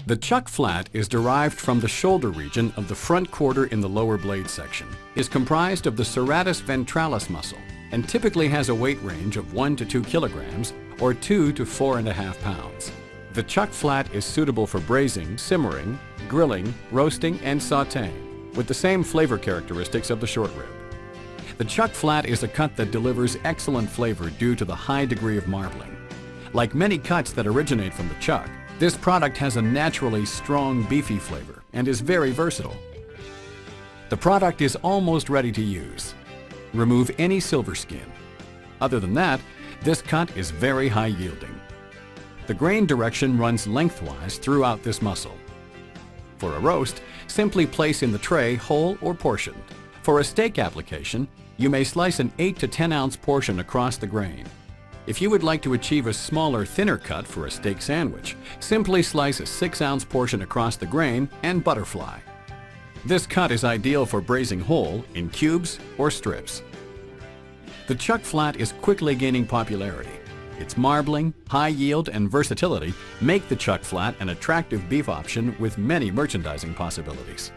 The chuck flat is derived from the shoulder region of the front quarter in the lower blade section, is comprised of the serratus ventralis muscle, and typically has a weight range of 1 to 2 kilograms or 2 to 4.5 pounds. The chuck flat is suitable for braising, simmering, grilling, roasting, and sautéing, with the same flavor characteristics of the short rib. The chuck flat is a cut that delivers excellent flavor due to the high degree of marbling. Like many cuts that originate from the chuck, this product has a naturally strong beefy flavor and is very versatile. The product is almost ready to use. Remove any silver skin. Other than that, this cut is very high yielding. The grain direction runs lengthwise throughout this muscle. For a roast, simply place in the tray whole or portioned. For a steak application, you may slice an 8 to 10 ounce portion across the grain. If you would like to achieve a smaller, thinner cut for a steak sandwich, simply slice a 6-ounce portion across the grain and butterfly. This cut is ideal for braising whole, in cubes, or strips. The chuck flat is quickly gaining popularity. Its marbling, high yield, and versatility make the chuck flat an attractive beef option with many merchandising possibilities.